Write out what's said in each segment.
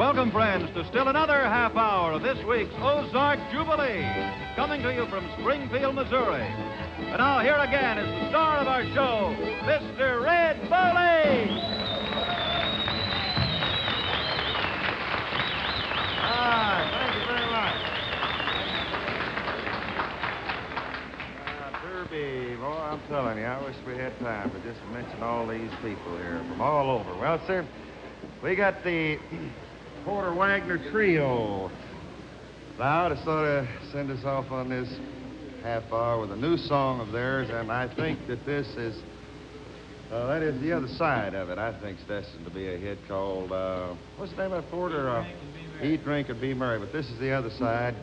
Welcome, friends, to still another half hour of this week's Ozark Jubilee, coming to you from Springfield, Missouri. And now here again is the star of our show, Mr. Red Foley. Thank you very much. Derby, boy, I'm telling you, I wish we had time to just mention all these people here from all over. Well, sir, we got the Porter Wagner Trio. Now to sort of send us off on this half hour with a new song of theirs, and I think that this is, that is the other side of it. I think it's destined to be a hit called, what's the name of that, Porter? Eat, Drink, and Be Merry. But this is the other side.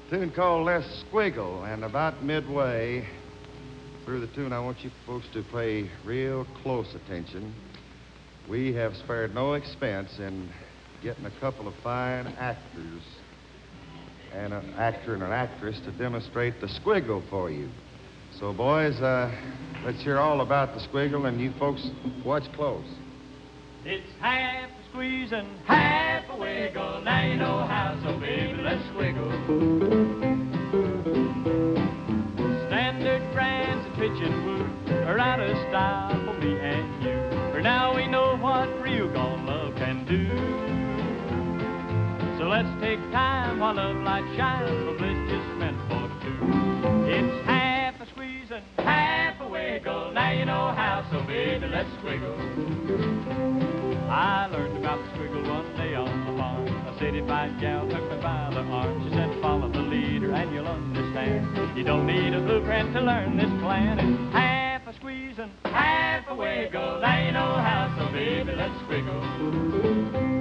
A tune called Les Squiggle, and about midway through the tune, I want you folks to pay real close attention. We have spared no expense in getting a couple of fine actors and an actor and an actress to demonstrate the squiggle for you. So, boys, let's hear all about the squiggle, and you folks watch close. It's half a squeeze and half a wiggle. Now you know how, so baby, let's squiggle. Standard brands of pitch and woo are out of style for me and you. For now we know what real gone love can do. So let's take time while love light shines, for bliss just meant for two. It's half a squeeze and half a wiggle. Now you know how, so baby, let's squiggle. I learned about the squiggle one day on the farm. A city-fied gal took me by the arm. She said, follow the leader and you'll understand. You don't need a blueprint to learn this plan. It's half a squeeze and half a wiggle. Now you know how, so baby, let's squiggle.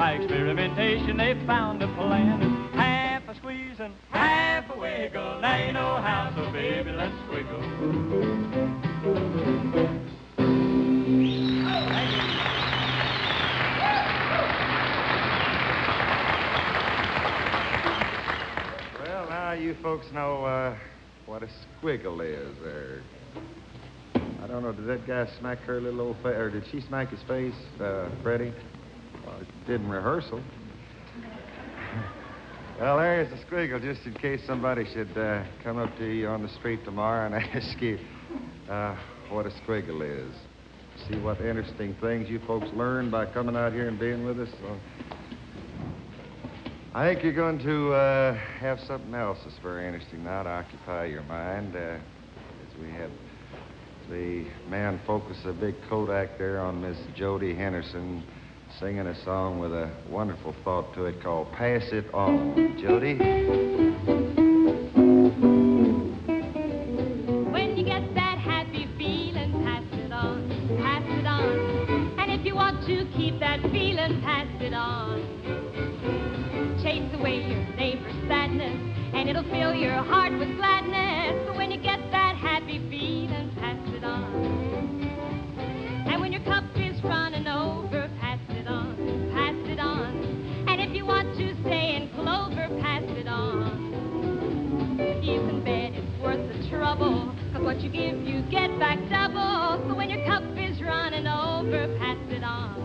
Experimentation, they found a plan. It's half a squeeze and half a wiggle. Now you know how, so baby, let's squiggle. Well, now you folks know what a squiggle is there. I don't know, did that guy smack her little old face, or did she smack his face, Freddie? Well, it did in rehearsal. Well, there's the squiggle, just in case somebody should come up to you on the street tomorrow and ask you what a squiggle is. See what interesting things you folks learn by coming out here and being with us. So I think you're going to have something else that's very interesting now to occupy your mind. As we have the man focus a big Kodak there on Miss Jody Henderson, singing a song with a wonderful thought to it called Pass It On. Jody? When you get that happy feeling, pass it on, pass it on. And if you want to keep that feeling, pass it on. Chase away your neighbor's sadness, and it'll fill your heart with gladness. So when you get that happy feeling, pass it on. And when your cup is running over, pass it on, pass it on. And if you want to stay in clover, pass it on. You can bet it's worth the trouble, 'cause what you give, you get back double. So when your cup is running over, pass it on.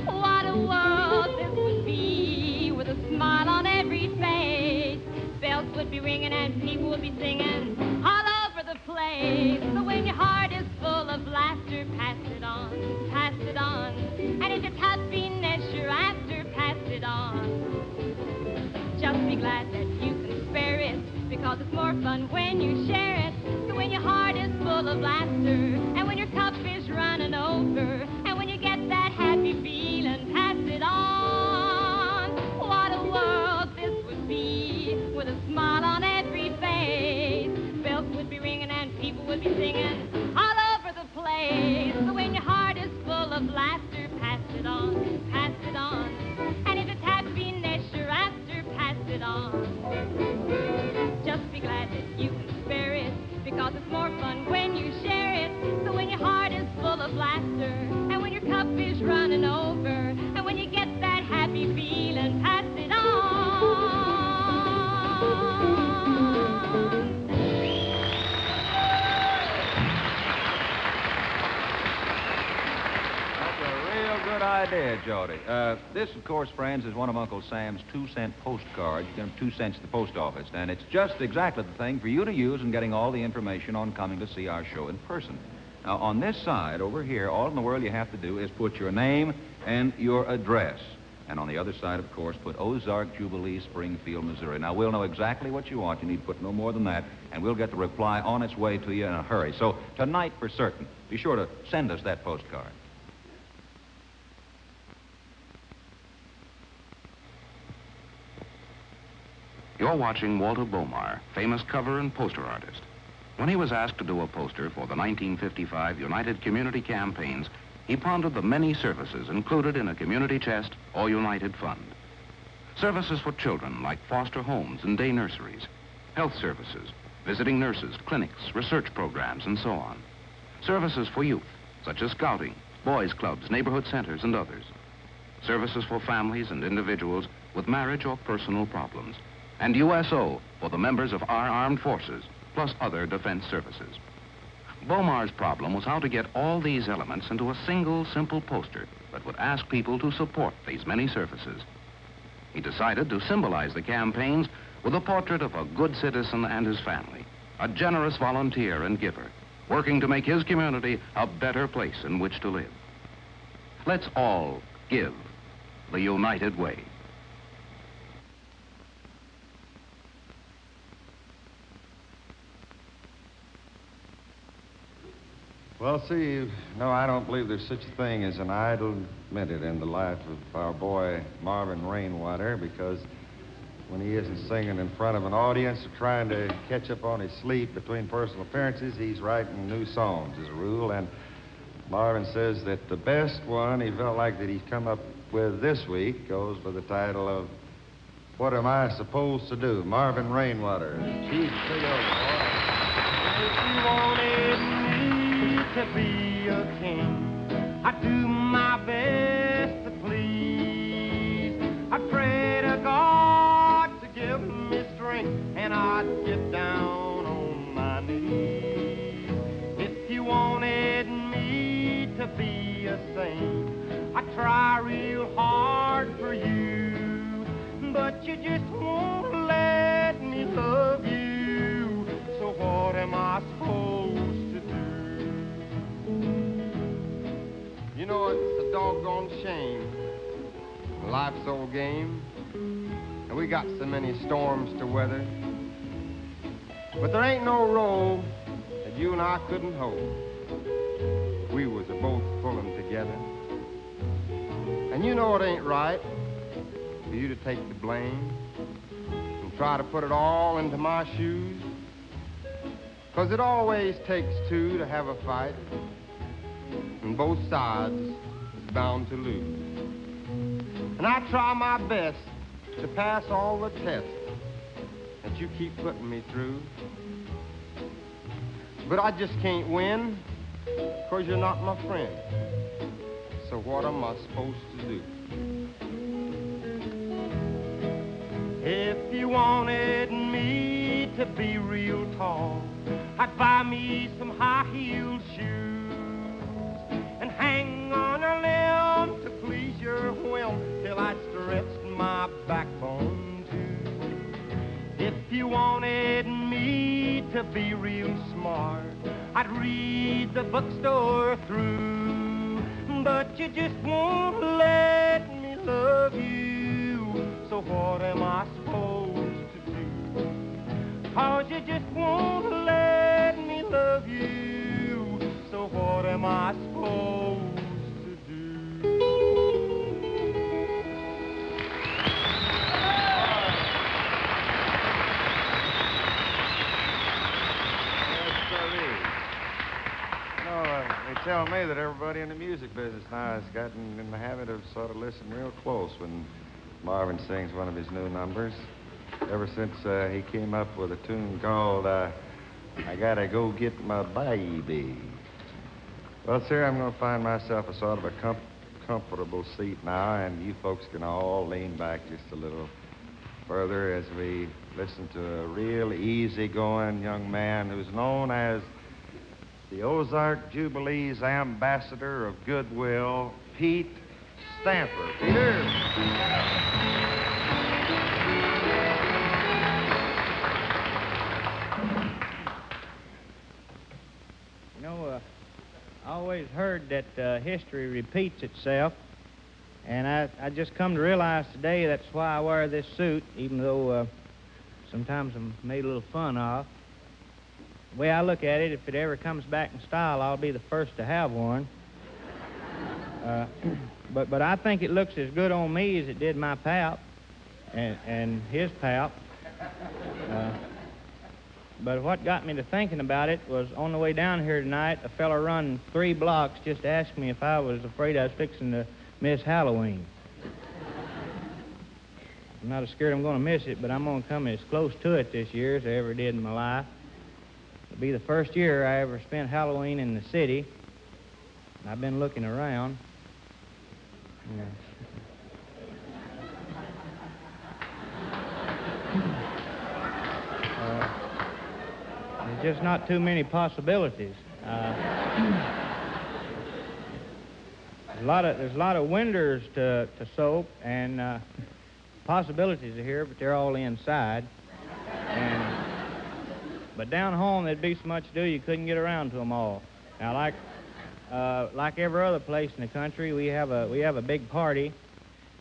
What a world this would be, with a smile on every face. Bells would be ringing and people would be singing all over the place. So when your heart is full of laughter, pass it on, pass it on. And if it's happiness you're after, pass it on. Just be glad that you can spare it, because it's more fun when you share it. So when your heart is full of laughter, and when your cup is running over, and when you get that good idea, Jody. This, of course, friends, is one of Uncle Sam's 2-cent postcards. You get them 2 cents at the post office, and it's just exactly the thing for you to use in getting all the information on coming to see our show in person. Now, on this side over here, all in the world you have to do is put your name and your address. And on the other side, of course, put Ozark Jubilee, Springfield, Missouri. Now, we'll know exactly what you want. You need to put no more than that, and we'll get the reply on its way to you in a hurry. So tonight, for certain, be sure to send us that postcard. You're watching Walter Bomar, famous cover and poster artist. When he was asked to do a poster for the 1955 United Community Campaigns, he pondered the many services included in a community chest or United Fund. Services for children like foster homes and day nurseries, health services, visiting nurses, clinics, research programs, and so on. Services for youth, such as scouting, boys' clubs, neighborhood centers, and others. Services for families and individuals with marriage or personal problems. And USO for the members of our armed forces, plus other defense services. Bomar's problem was how to get all these elements into a single, simple poster that would ask people to support these many services. He decided to symbolize the campaigns with a portrait of a good citizen and his family, a generous volunteer and giver, working to make his community a better place in which to live. Let's all give the United Way. Well, see, no, I don't believe there's such a thing as an idle minute in the life of our boy Marvin Rainwater, because when he isn't singing in front of an audience or trying to catch up on his sleep between personal appearances, he's writing new songs as a rule. And Marvin says that the best one he felt like that he's come up with this week goes by the title of What Am I Supposed to Do? Marvin Rainwater. Chief, take over, boy. If you wanted me to be a king, I'd do my best to please. I'd pray to God to give me strength, and I'd get down on my knees. If you wanted me to be a saint, I'd try real hard for you, but you just won't let me love you. So what am I supposed to do? You know, it's a doggone shame. Life's old game, and we got so many storms to weather. But there ain't no road that you and I couldn't hold. We was both pulling together. And you know it ain't right for you to take the blame and try to put it all into my shoes. 'Cause it always takes two to have a fight, and both sides is bound to lose. And I try my best to pass all the tests that you keep putting me through. But I just can't win, 'cause you're not my friend. So what am I supposed to do? If you wanted me to be real tall, I'd buy me some high-heeled shoes and hang on a limb to please your whim till I stretched my backbone too. If you wanted me to be real smart, I'd read the bookstore through, but you just won't let me love you. So what am I supposed to do? 'Cause you just won't let me love you. So what am I supposed to do? They tell me that everybody in the music business now has gotten in the habit of sort of listening real close when Marvin sings one of his new numbers. Ever since he came up with a tune called I Gotta Go Get My Baby. Well, sir, I'm going to find myself a sort of a comfortable seat now, and you folks can all lean back just a little further as we listen to a real easygoing young man who's known as the Ozark Jubilee's ambassador of goodwill, Pete Stamper. Peter. You know, I always heard that history repeats itself, and I just come to realize today that's why I wear this suit, even though sometimes I'm made a little fun of. The way I look at it, if it ever comes back in style, I'll be the first to have one. But I think it looks as good on me as it did my pap and his pap. But what got me to thinking about it was on the way down here tonight, a fella run 3 blocks just to ask me if I was afraid I was fixing to miss Halloween. I'm not scared I'm going to miss it, but I'm going to come as close to it this year as I ever did in my life. It'll be the first year I ever spent Halloween in the city. I've been looking around. Yeah. There's just not too many possibilities. There's a lot of windows to soap, and possibilities are here, but they're all inside. But down home, there'd be so much to do you couldn't get around to them all. Now, like every other place in the country, we have a big party,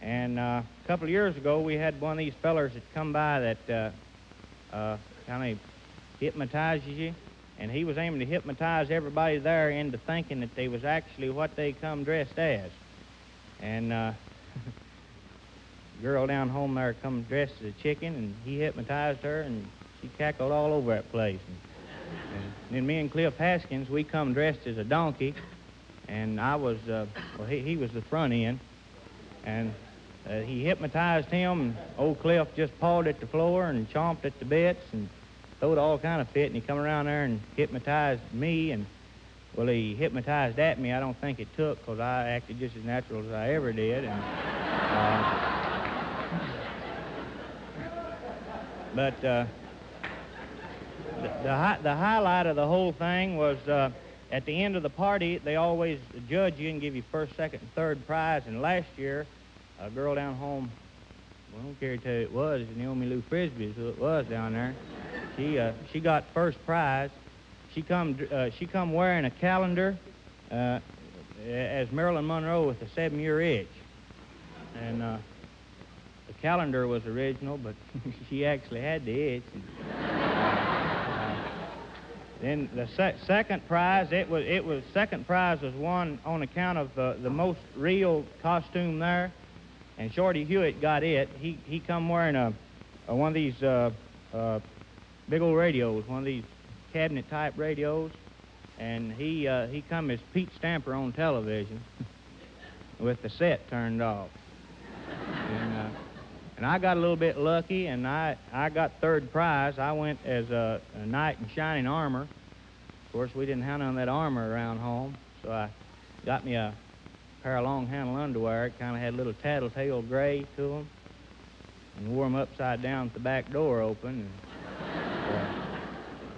and a couple of years ago, we had one of these fellers that come by that kind of hypnotizes you, and he was aiming to hypnotize everybody there into thinking that they was actually what they come dressed as. And girl down home there come dressed as a chicken, and he hypnotized her, and she cackled all over that place. And then me and Cliff Haskins, we come dressed as a donkey, and I was, he was the front end, and he hypnotized him, and old Cliff just pawed at the floor and chomped at the bits and throwed all kind of fit, and he come around there and hypnotized me, and, well, he hypnotized at me. I don't think it took, because I acted just as natural as I ever did, and, but the highlight of the whole thing was at the end of the party, they always judge you and give you first, second, and third prize, and last year, a girl down home, well, I don't care to tell you it was, Naomi Lou Frisbee is who it was down there. She got first prize. She come wearing a calendar as Marilyn Monroe with a 7-year itch. And the calendar was original, but she actually had the itch. Then the second prize, second prize was won on account of the most real costume there, and Shorty Hewitt got it. He come wearing one of these big old radios, one of these cabinet type radios, and he come as Pete Stamper on television with the set turned off. And I got a little bit lucky, and I got third prize. I went as a knight in shining armor. Of course, we didn't have none of that armor around home, so I got me a pair of long-handle underwear. It kind of had a little tattletale gray to them, and wore them upside down with the back door open.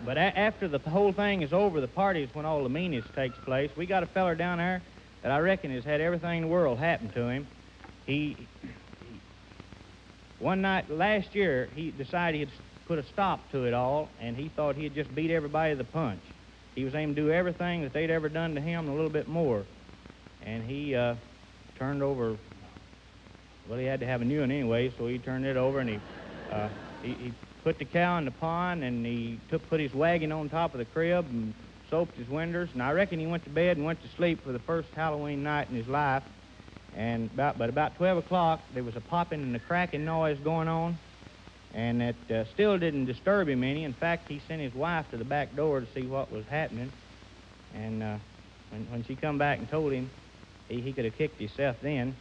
But after the whole thing is over, the party is when all the meanness takes place. We got a feller down there that I reckon has had everything in the world happen to him. One night last year, he decided he'd put a stop to it all, and he thought he'd just beat everybody to the punch. He was aiming to do everything that they'd ever done to him and a little bit more. And he turned over, well, he had to have a new one anyway, so he turned it over, and he put the cow in the pond, and he put his wagon on top of the crib and soaped his windows, and I reckon he went to bed and went to sleep for the first Halloween night in his life. And about 12 o'clock, there was a popping and a cracking noise going on, and it still didn't disturb him any. In fact, he sent his wife to the back door to see what was happening, and when she come back and told him, he could have kicked himself then.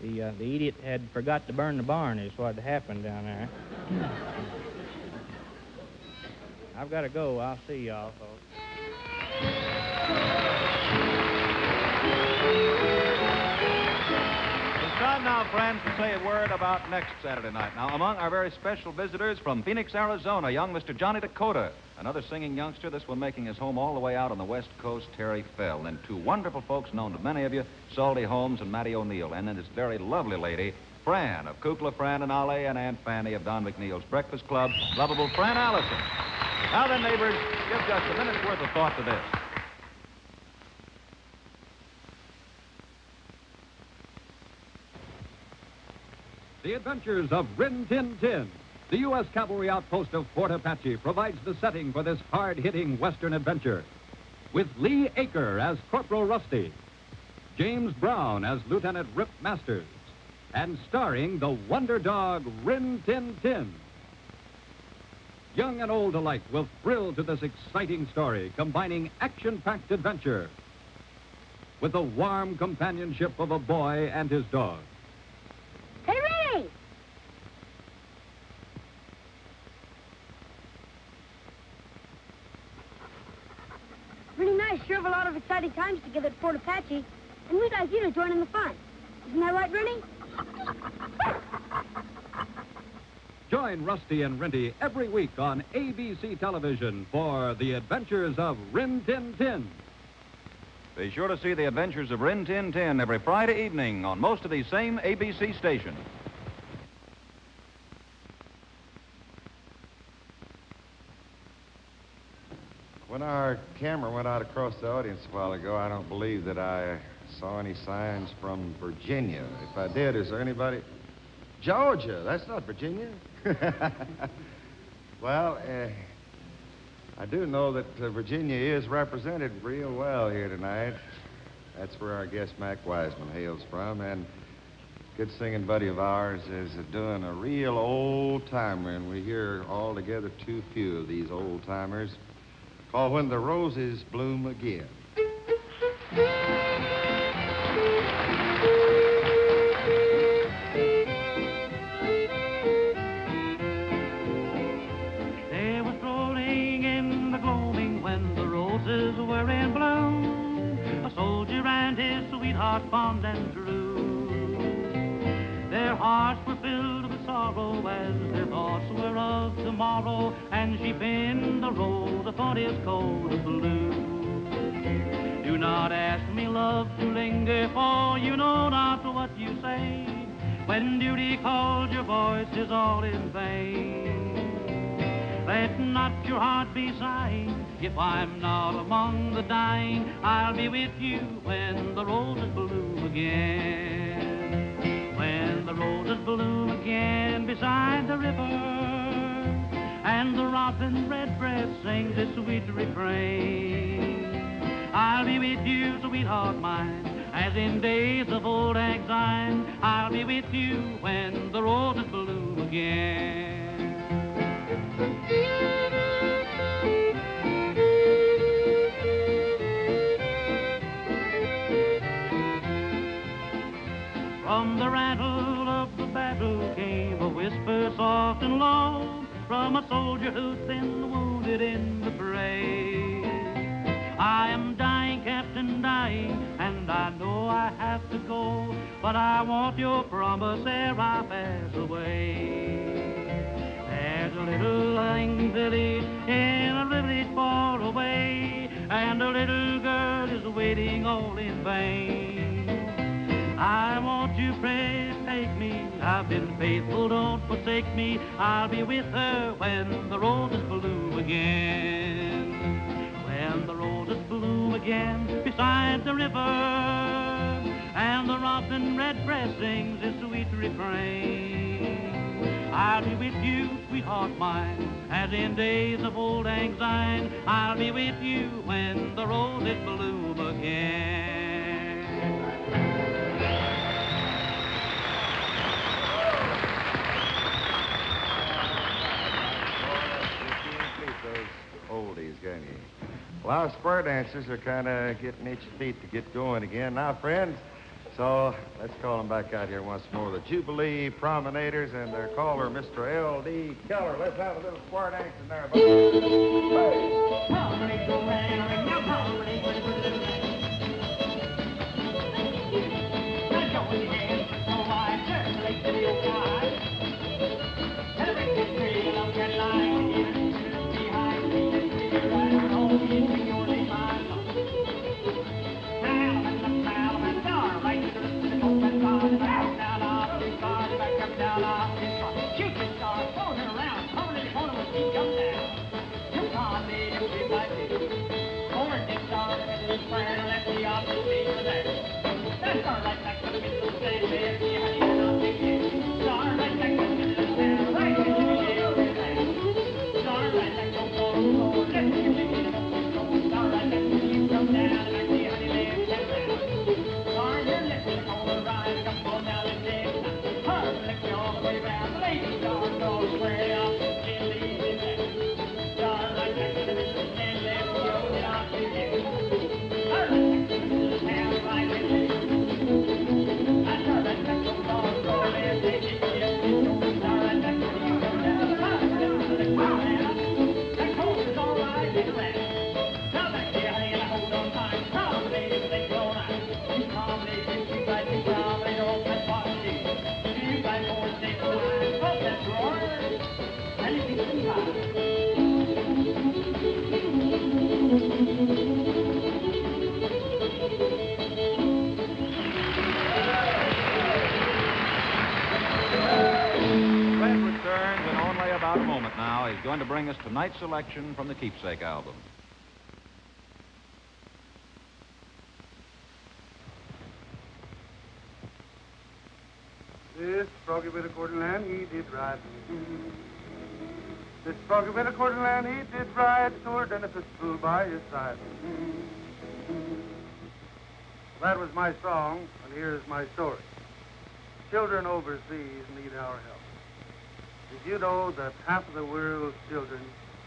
The idiot had forgot to burn the barn is what had happened down there. I've got to go. I'll see y'all, folks. It's time now now, friends, to say a word about next Saturday night. Now, among our very special visitors from Phoenix, Arizona, young Mr. Johnny Dakota, another singing youngster. This one making his home all the way out on the West Coast, Terry Fell. And two wonderful folks known to many of you, Salty Holmes and Mattie O'Neill. And then this very lovely lady, Fran of Kukla, Fran and Ollie, and Aunt Fanny of Don McNeil's Breakfast Club, lovable Fran Allison. Now then, neighbors, give just a minute's worth of thought to this. The Adventures of Rin Tin Tin. The U.S. Cavalry Outpost of Fort Apache provides the setting for this hard-hitting Western adventure. With Lee Aker as Corporal Rusty, James Brown as Lieutenant Rip Masters, and starring the wonder dog Rin Tin Tin. Young and old alike will thrill to this exciting story, combining action-packed adventure with the warm companionship of a boy and his dog. Hey, Ray! Really nice. Sure have a lot of exciting times together at Fort Apache. And we'd like you to join in the fun. Isn't that right, Rennie? Join Rusty and Renty every week on ABC television for The Adventures of Rin Tin Tin. Be sure to see The Adventures of Rin Tin Tin every Friday evening on most of these same ABC stations. When our camera went out across the audience a while ago, I don't believe that I saw any signs from Virginia. If I did, is there anybody? Georgia, that's not Virginia. Well, I do know that Virginia is represented real well here tonight. That's where our guest Mac Wiseman hails from, and a good singing buddy of ours is doing a real old-timer, and we hear altogether too few of these old-timers, called When the Roses Bloom Again. Fond and true. Their hearts were filled with sorrow as their thoughts were of tomorrow, and she pinned the rose upon his coat of blue. Do not ask me, love, to linger, for you know not what you say. When duty calls, your voice is all in vain. Let not your heart be sighing. If I'm not among the dying, I'll be with you when the roses bloom again. When the roses bloom again beside the river, and the robin redbreast sings his sweet refrain, I'll be with you, sweetheart mine, as in days of old lang syne. I'll be with you when the roses bloom again. From the rattle of the battle came a whisper soft and low, from a soldier who's been wounded in the fray. I am dying, Captain, dying, and I know I have to go, but I want your promise ere I pass away. There's a little village in a village far away, and a little girl is waiting all in vain. I want you, pray, take me. I've been faithful, don't forsake me. I'll be with her when the roses bloom again. When the roses bloom again beside the river, and the robin redbreast sings his sweet refrain, I'll be with you, sweetheart mine, as in days of old lang syne. I'll be with you when the roses bloom again. Oldies, can you? Well, our spur dancers are kind of getting itchy feet to get going again now, friends. So let's call them back out here once more. The Jubilee Promenaders and their caller, Mr. L.D. Keller. Let's have a little square dance in there, buddy. is going to bring us tonight's selection from the Keepsake album. This froggy bit of Corderland, he did ride. This froggy bit of Corderland, he did ride, sword and a pistol by his side. That was my song, and here's my story. Children overseas need our help. Did you know that half of the world's children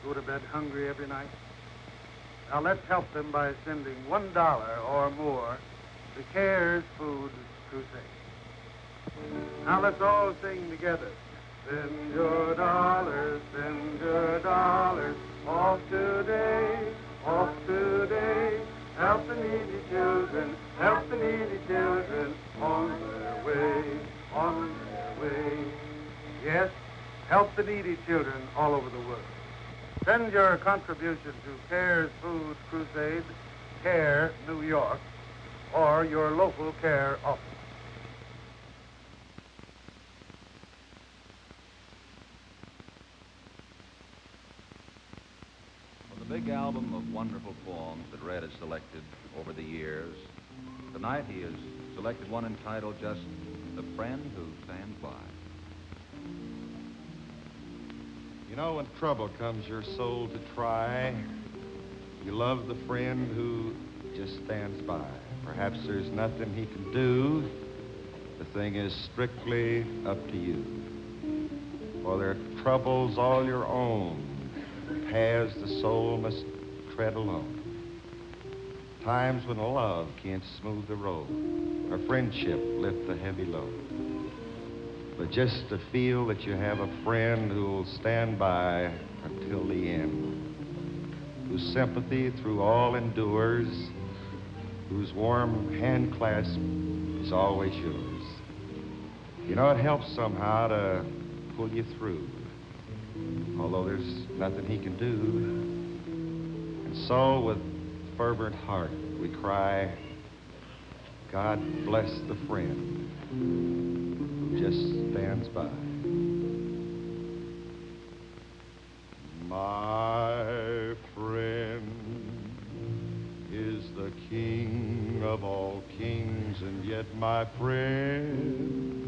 go to bed hungry every night? Now let's help them by sending $1 or more to CARES Food Crusade. Now let's all sing together. Send your dollars, off today, off today. Help the needy children, help the needy children on their way, on their way. Yes, help the needy children all over the world. Send your contribution to CARES Food Crusade, CARE, New York, or your local CARE office. The big album of wonderful poems that Red has selected over the years. Tonight he has selected one entitled just The Friend Who Stands By. You know, when trouble comes your soul to try, you love the friend who just stands by. Perhaps there's nothing he can do. The thing is strictly up to you. For there are troubles all your own. Paths the soul must tread alone. Times when love can't smooth the road, or friendship lift the heavy load. But just to feel that you have a friend who'll stand by until the end, whose sympathy through all endures, whose warm hand clasp is always yours. You know, it helps somehow to pull you through, although there's nothing he can do. And so, with fervent heart, we cry, God bless the friend who just stands by. My friend is the King of all kings, and yet my friend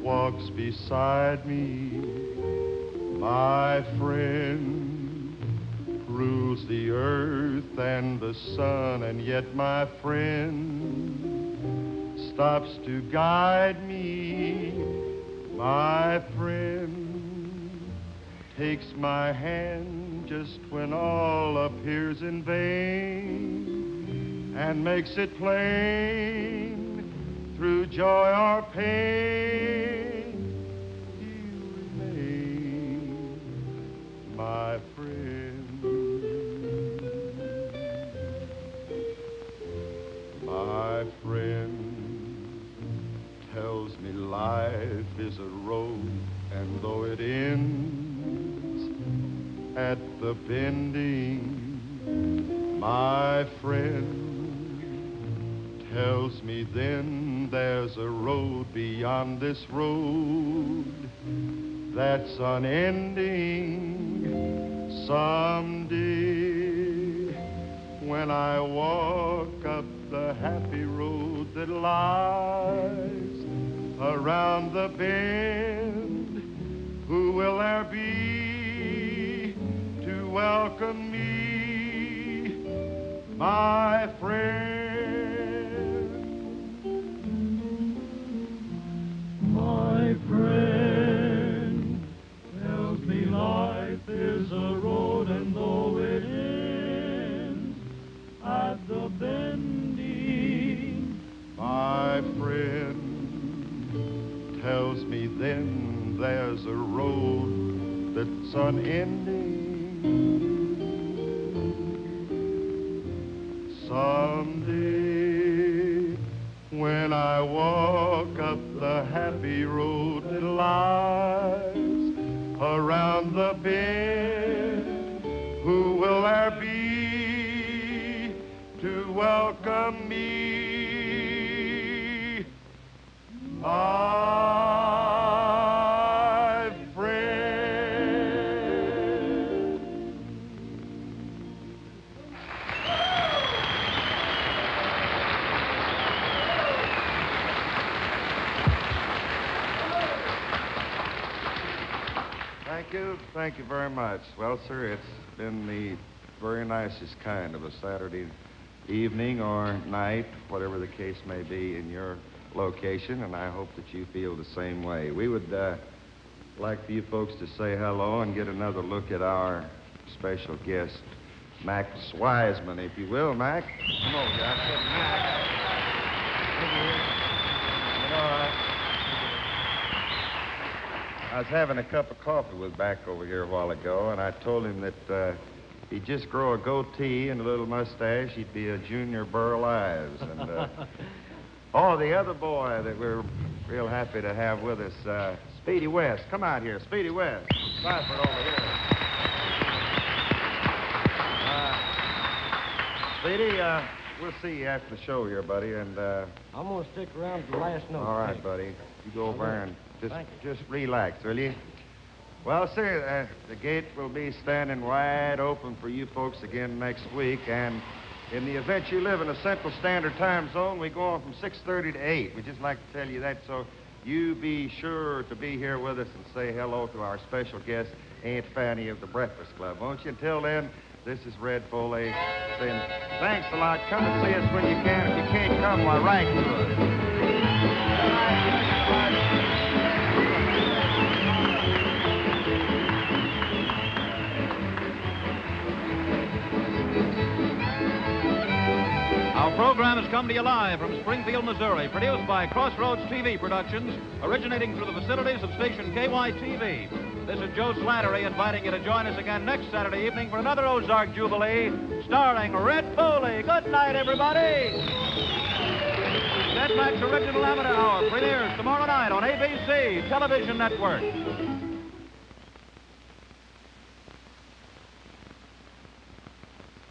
walks beside me. My friend rules the earth and the sun, and yet my friend stops to guide me. My friend takes my hand just when all appears in vain, and makes it plain through joy or pain. My friend, my friend tells me life is a road, and though it ends at the bending, my friend tells me then there's a road beyond this road that's unending. Someday, when I walk up the happy road that lies around the bend, who will there be to welcome me, my friend? My friend tells me life is a road, and though it ends at the bending, my friend tells me then there's a road that's unending. Someday, when I walk up the happy road that lies around the bend, who will there be to welcome me, my friend? you. Thank you very much. Well, sir, it's been the very nicest kind of a Saturday evening or night, whatever the case may be in your location, and I hope that you feel the same way. We would like for you folks to say hello and get another look at our special guest, Max Wiseman, if you will. Mac? Come over here. I said Mac. You know, I was having a cup of coffee with Mac over here a while ago, and I told him that he'd just grow a goatee and a little mustache. He'd be a Junior Burl Ives. And, the other boy that we're real happy to have with us, Speedy West. Come out here, Speedy West. Cypher over here. Speedy, we'll see you after the show here, buddy, and... I'm going to stick around to the last note. All right, buddy. You go over and just relax, will you? Well, sir, the gate will be standing wide open for you folks again next week, and in the event you live in a Central Standard Time zone, we go on from 6:30 to 8. We'd just like to tell you that, so you be sure to be here with us and say hello to our special guest, Aunt Fanny of the Breakfast Club, won't you? Until then, this is Red Foley saying thanks a lot. Come and see us when you can. If you can't come, why, write to us. Our program has come to you live from Springfield, Missouri, produced by Crossroads TV Productions, originating through the facilities of station KYTV. This is Joe Slattery inviting you to join us again next Saturday evening for another Ozark Jubilee, starring Red Foley. Good night, everybody. Ted Mack's Original Amateur Hour premieres tomorrow night on ABC Television Network.